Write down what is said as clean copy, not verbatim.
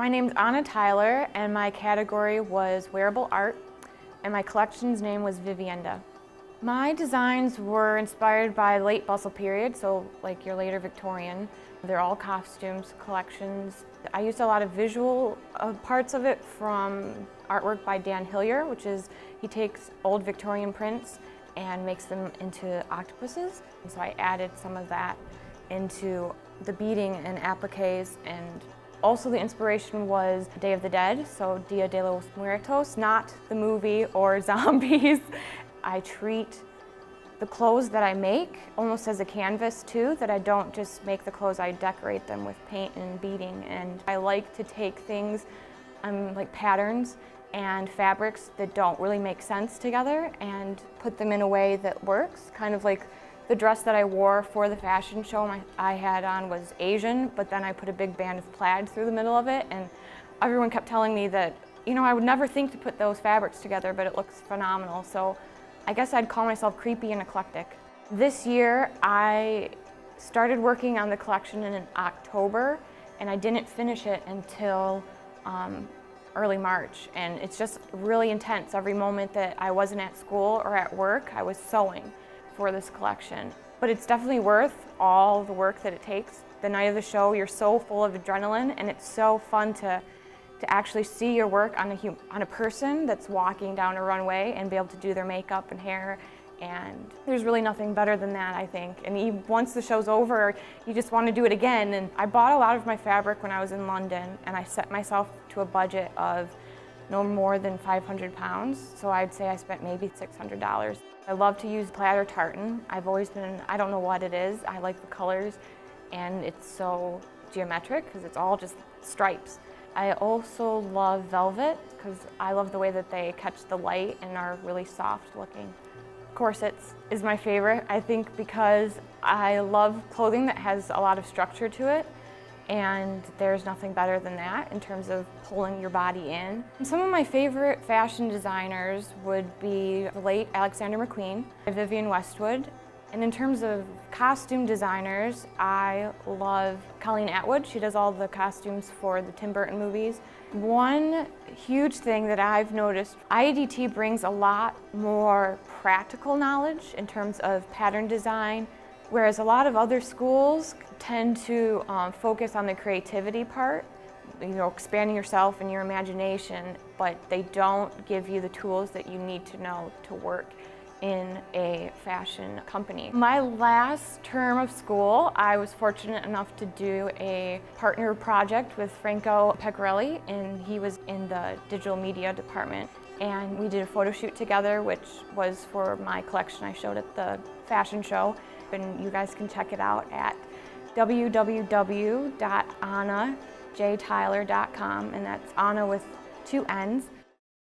My name's Anna Tyler, and my category was wearable art, and my collection's name was Vivienda. My designs were inspired by the late bustle period, so like your later Victorian. They're all costumes, collections. I used a lot of visual parts of it from artwork by Dan Hillier, which is, he takes old Victorian prints and makes them into octopuses. And so I added some of that into the beading and appliques, and also the inspiration was Day of the Dead, so Dia de los Muertos, not the movie or zombies. I treat the clothes that I make almost as a canvas too, that I don't just make the clothes, I decorate them with paint and beading. And I like to take things like patterns and fabrics that don't really make sense together and put them in a way that works. Kind of like the dress that I wore for the fashion show I had on was Asian, but then I put a big band of plaid through the middle of it, and everyone kept telling me that, you know, I would never think to put those fabrics together, but it looks phenomenal. So I guess I'd call myself creepy and eclectic. This year, I started working on the collection in October, and I didn't finish it until early March. And it's just really intense. Every moment that I wasn't at school or at work, I was sewing for this collection. But it's definitely worth all the work that it takes. The night of the show, you're so full of adrenaline, and it's so fun to actually see your work on a person that's walking down a runway and be able to do their makeup and hair. And there's really nothing better than that, I think. And once the show's over, you just want to do it again. And I bought a lot of my fabric when I was in London, and I set myself to a budget of no more than 500 pounds. So I'd say I spent maybe $600. I love to use plaid or tartan. I've always been, I don't know what it is, I like the colors, and it's so geometric because it's all just stripes. I also love velvet because I love the way that they catch the light and are really soft looking. Corsets is my favorite, I think, because I love clothing that has a lot of structure to it, and there's nothing better than that in terms of pulling your body in. Some of my favorite fashion designers would be the late Alexander McQueen, Vivienne Westwood. And in terms of costume designers, I love Colleen Atwood. She does all the costumes for the Tim Burton movies. One huge thing that I've noticed, IADT brings a lot more practical knowledge in terms of pattern design, whereas a lot of other schools tend to focus on the creativity part, you know, expanding yourself and your imagination, but they don't give you the tools that you need to know to work in a fashion company. My last term of school, I was fortunate enough to do a partner project with Franco Pecorelli, and he was in the digital media department. And we did a photo shoot together, which was for my collection I showed at the fashion show. And you guys can check it out at www.annajtyler.com, and that's Anna with 2 N's.